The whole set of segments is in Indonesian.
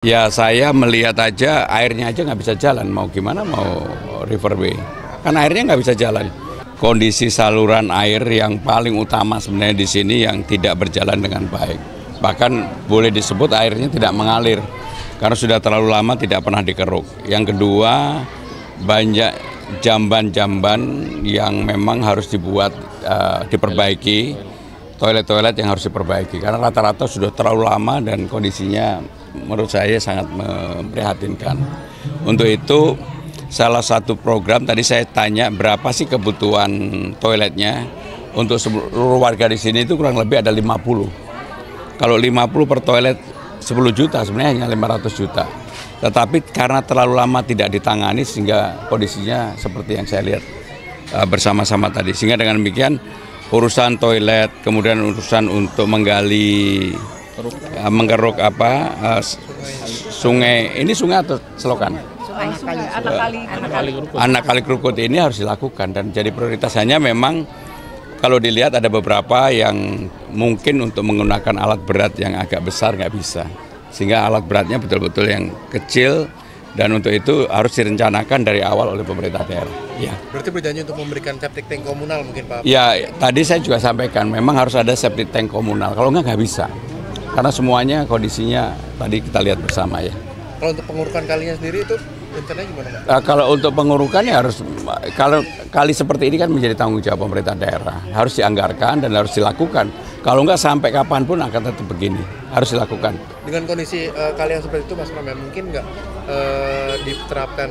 Ya saya melihat aja airnya aja nggak bisa jalan, mau gimana mau riverway, kan airnya nggak bisa jalan. Kondisi saluran air yang paling utama sebenarnya di sini yang tidak berjalan dengan baik. Bahkan boleh disebut airnya tidak mengalir, karena sudah terlalu lama tidak pernah dikeruk. Yang kedua, banyak jamban-jamban yang memang harus dibuat, diperbaiki. Toilet-toilet yang harus diperbaiki karena rata-rata sudah terlalu lama dan kondisinya menurut saya sangat memprihatinkan. Untuk itu salah satu program tadi saya tanya berapa sih kebutuhan toiletnya untuk seluruh warga di sini itu kurang lebih ada 50. Kalau 50 per toilet 10 juta sebenarnya hanya 500 juta. Tetapi karena terlalu lama tidak ditangani sehingga kondisinya seperti yang saya lihat bersama-sama tadi. Sehingga dengan demikian urusan toilet, kemudian urusan untuk menggali, menggeruk sungai, ini sungai atau selokan? Anak kali Krukut ini harus dilakukan dan jadi prioritas. Hanya memang kalau dilihat ada beberapa yang mungkin untuk menggunakan alat berat yang agak besar nggak bisa. Sehingga alat beratnya betul-betul yang kecil. Dan untuk itu harus direncanakan dari awal oleh pemerintah daerah. Ya. Berarti berjanji untuk memberikan septic tank komunal mungkin Pak? Ya, tadi saya juga sampaikan memang harus ada septic tank komunal. Kalau nggak bisa. Karena semuanya kondisinya tadi kita lihat bersama ya. Kalau untuk pengurukan kalinya sendiri itu rencananya gimana Pak? Kalau untuk pengurukannya harus, kalau kali seperti ini kan menjadi tanggung jawab pemerintah daerah. Harus dianggarkan dan harus dilakukan. Kalau nggak sampai kapanpun akan tetap begini. Harus dilakukan. Dengan kondisi kali yang seperti itu Mas Pram, mungkin nggak diterapkan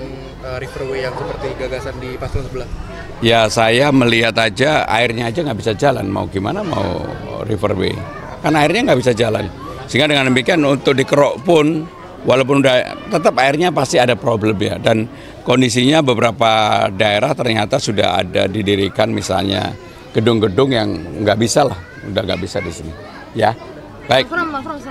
riverway yang seperti gagasan di paslon sebelah? Ya saya melihat aja airnya aja nggak bisa jalan, mau gimana mau riverway, kan airnya nggak bisa jalan. Sehingga dengan demikian untuk dikeruk pun, walaupun udah tetap airnya pasti ada problem ya. Dan kondisinya beberapa daerah ternyata sudah ada didirikan misalnya gedung-gedung yang nggak bisa lah, udah nggak bisa di sini. Ya. Baik. Mas Pram,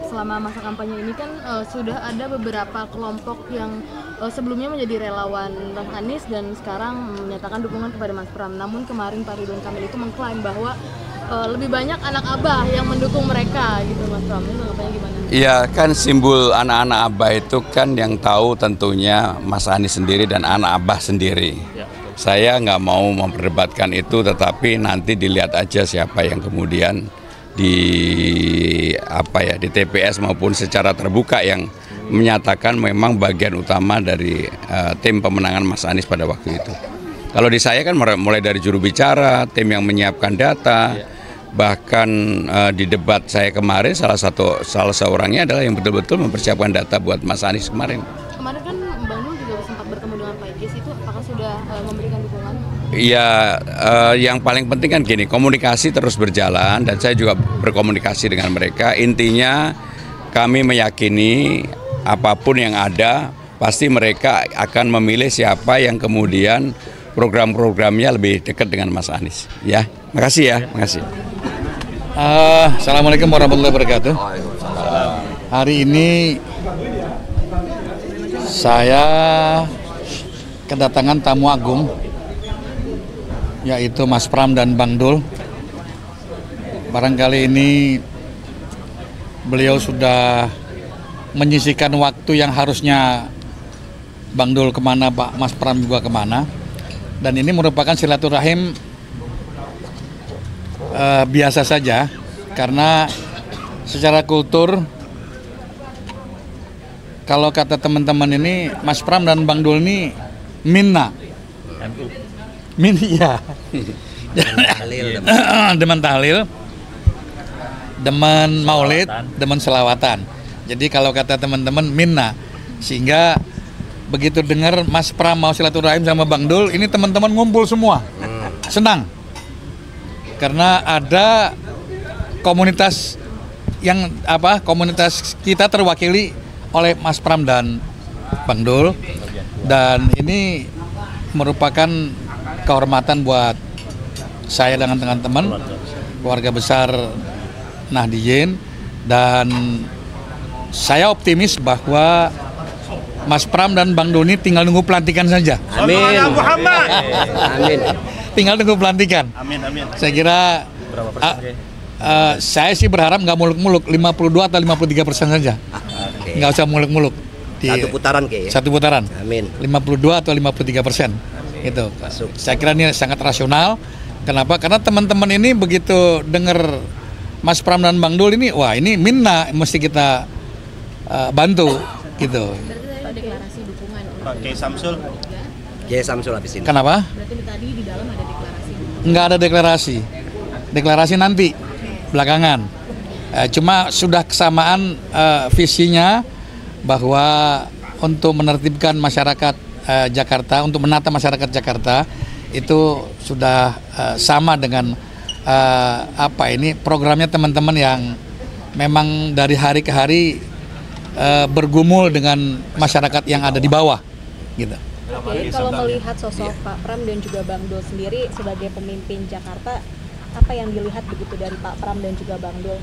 selama masa kampanye ini kan sudah ada beberapa kelompok yang sebelumnya menjadi relawan Mas Anies dan sekarang menyatakan dukungan kepada Mas Pram. Namun kemarin Pak Ridwan Kamil itu mengklaim bahwa lebih banyak anak abah yang mendukung mereka gitu Mas Pram. Itu tanggapannya gimana? Iya kan simbol anak-anak abah itu kan yang tahu tentunya Mas Anies sendiri dan anak abah sendiri. Ya. Saya nggak mau memperdebatkan itu, tetapi nanti dilihat aja siapa yang kemudian di TPS maupun secara terbuka yang menyatakan memang bagian utama dari tim pemenangan Mas Anies pada waktu itu. Kalau di saya kan mulai dari juru bicara, tim yang menyiapkan data, bahkan di debat saya kemarin salah seorangnya adalah yang betul-betul mempersiapkan data buat Mas Anies kemarin. Kemarin kan Bang Nul juga sempat bertemu dengan Pak Idris, itu apakah sudah memberikan dukungan? Ya, yang paling penting kan gini, komunikasi terus berjalan dan saya juga berkomunikasi dengan mereka. Intinya kami meyakini apapun yang ada, pasti mereka akan memilih siapa yang kemudian program-programnya lebih dekat dengan Mas Anies. Ya, makasih ya, makasih. Assalamualaikum warahmatullahi wabarakatuh. Hari ini saya kedatangan tamu agung, yaitu Mas Pram dan Bang Dul. Barangkali ini beliau sudah menyisihkan waktu yang harusnya Bang Dul kemana, Pak Mas Pram juga kemana. Dan ini merupakan silaturahim biasa saja, karena secara kultur, kalau kata teman-teman ini, Mas Pram dan Bang Dul ini minna. Ya. Demen tahlil, demen maulid, demen selawatan. Jadi kalau kata teman-teman minna, sehingga begitu dengar Mas Pram mau silaturahim sama Bang Dul, ini teman-teman ngumpul semua, senang, karena ada komunitas yang komunitas kita terwakili oleh Mas Pram dan Bang Dul, dan ini merupakan kehormatan buat saya dengan teman-teman keluarga besar Nahdliyin, dan saya optimis bahwa Mas Pram dan Bang Dul ini tinggal nunggu pelantikan saja. Amin. Amin. Tinggal nunggu pelantikan. Amin. Saya kira saya sih berharap nggak muluk-muluk, 52 atau 53% saja. nggak usah muluk-muluk. Satu putaran kayak ya? Satu putaran. Amin. 52 atau 53%. Itu. Saya kira ini sangat rasional. Kenapa? Karena teman-teman ini begitu dengar Mas Pram dan Bang Dul ini, wah ini minna mesti kita bantu gitu. Berarti deklarasi dukungan. Oke, Samsul. Kiai Samsul habis ini. Kenapa? Berarti tadi di dalam ada deklarasi. Nggak ada deklarasi. Deklarasi nanti belakangan. Cuma sudah kesamaan visinya bahwa untuk menertibkan masyarakat Jakarta, untuk menata masyarakat Jakarta itu sudah sama dengan programnya teman-teman yang memang dari hari ke hari bergumul dengan masyarakat yang ada di bawah, gitu. Oke, kalau melihat sosok Pak Pram dan juga Bang Dul sendiri sebagai pemimpin Jakarta, apa yang dilihat begitu dari Pak Pram dan juga Bang Dul?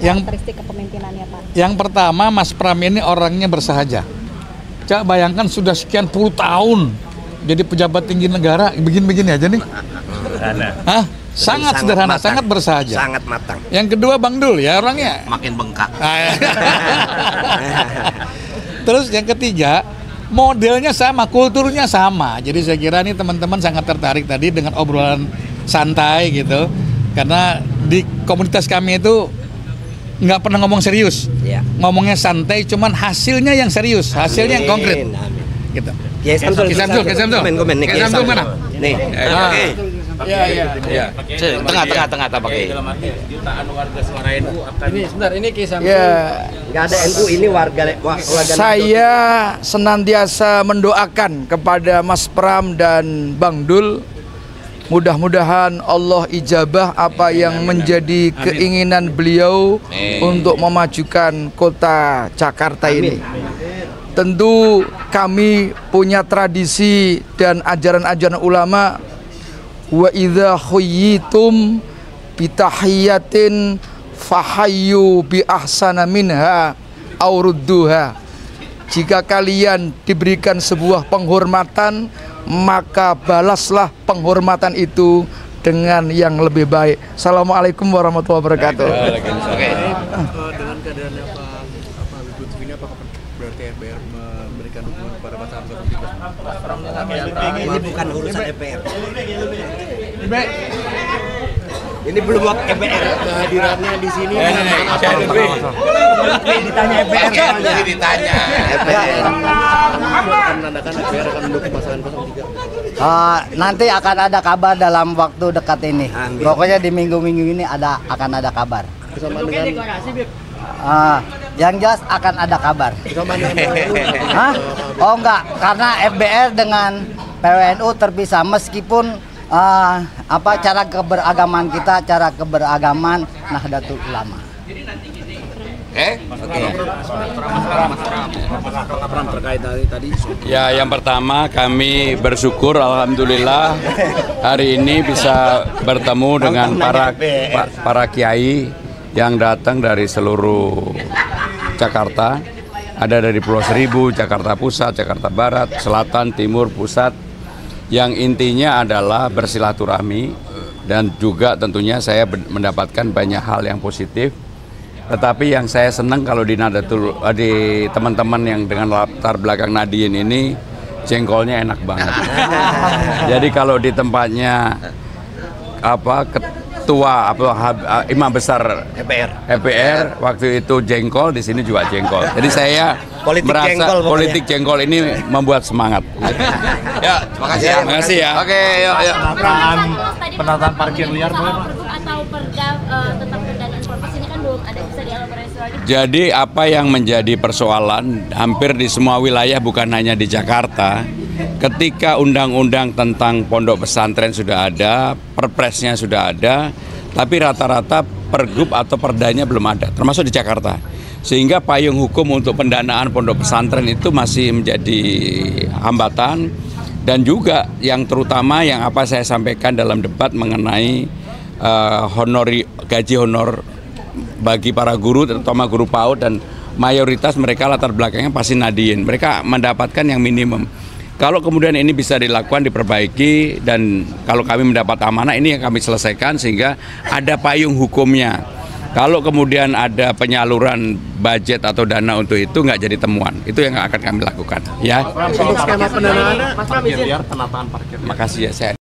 Karakteristik kepemimpinannya, Pak. Yang pertama, Mas Pram ini orangnya bersahaja. Coba bayangkan sudah sekian puluh tahun jadi pejabat tinggi negara, begini-begini aja nih. Hah? Sangat sederhana, sangat bersahaja. Sangat matang. Yang kedua Bang Dul ya orangnya Makin bengkak. Terus yang ketiga modelnya sama, kulturnya sama. Jadi saya kira nih teman-teman sangat tertarik tadi dengan obrolan santai gitu. Karena di komunitas kami itu nggak pernah ngomong serius. Ya. Ngomongnya santai, cuman hasilnya yang serius, hasilnya yang konkret. Amin. Gitu. Kiai Samsul. Komen nih. Kiai Samsul mana? Nih. Oke. Iya. Tengah pakai. Dalam arti jutaan warga suara NU akan Ini sebentar, ini Kiai Samsul. Ya, Nggak ada NU, ini warga saya senantiasa mendoakan kepada Mas Pram dan Bang Dul. Mudah-mudahan Allah ijabah apa yang menjadi keinginan beliau untuk memajukan kota Jakarta ini. Tentu kami punya tradisi dan ajaran-ajaran ulama, wa idza khuyyitum bitahiyatin fahayyu bi ahsana minha aw rudduha. Jika kalian diberikan sebuah penghormatan, maka balaslah penghormatan itu dengan yang lebih baik. Assalamualaikum warahmatullahi wabarakatuh. Dengan keadaannya Pak Habib Lutfi ini, apakah berarti FBR memberikan dukungan kepada Mas Hamzah? Ini bukan urusan EPR. Ini belum waktu EPR. Kehadirannya di sini Ditanya EPR soalnya. ditanya. EPR. akan menandakan FBR akan mendukung pasangan 03. Nanti akan ada kabar dalam waktu dekat ini. Amin. Pokoknya di minggu-minggu ini akan ada kabar. Bersama dengan Yang jelas akan ada kabar. bersama dengan Hah? Oh enggak, karena FBR dengan PWNU terpisah meskipun cara keberagaman kita, cara keberagaman Nahdlatul Ulama. Ya, yang pertama kami bersyukur alhamdulillah hari ini bisa bertemu dengan para kiai yang datang dari seluruh Jakarta. Ada dari Pulau Seribu, Jakarta Pusat, Jakarta Barat, Selatan, Timur, Pusat. Yang intinya adalah bersilaturahmi dan juga tentunya saya mendapatkan banyak hal yang positif. Tetapi yang saya senang kalau di teman-teman yang dengan latar belakang Nahdien ini jengkolnya enak banget. Jadi kalau di tempatnya ketua imam besar EPR waktu itu jengkol, di sini juga jengkol. Jadi saya merasa politik jengkol ini membuat semangat. Ya, terima kasih ya. Oke, yuk. Penataan parkir liar boleh Pak? Atau perda tentang pendanaan ormas ini kan belum ada, bisa dielaborasi lagi. Jadi apa yang menjadi persoalan hampir di semua wilayah, bukan hanya di Jakarta, ketika undang-undang tentang pondok pesantren sudah ada, perpresnya sudah ada, tapi rata-rata pergub atau perdanya belum ada, termasuk di Jakarta. Sehingga payung hukum untuk pendanaan pondok pesantren itu masih menjadi hambatan. Dan juga yang terutama yang apa saya sampaikan dalam debat mengenai gaji honor bagi para guru, terutama guru PAUD, dan mayoritas mereka latar belakangnya pasti Nahdien. Mereka mendapatkan yang minimum. Kalau kemudian ini bisa dilakukan, diperbaiki, dan kalau kami mendapat amanah ini yang kami selesaikan sehingga ada payung hukumnya. Kalau kemudian ada penyaluran budget atau dana untuk itu nggak jadi temuan, itu yang akan kami lakukan. Ya. Untuk skema pendanaannya, parkir liar, penataan parkir liar. Makasih ya, saya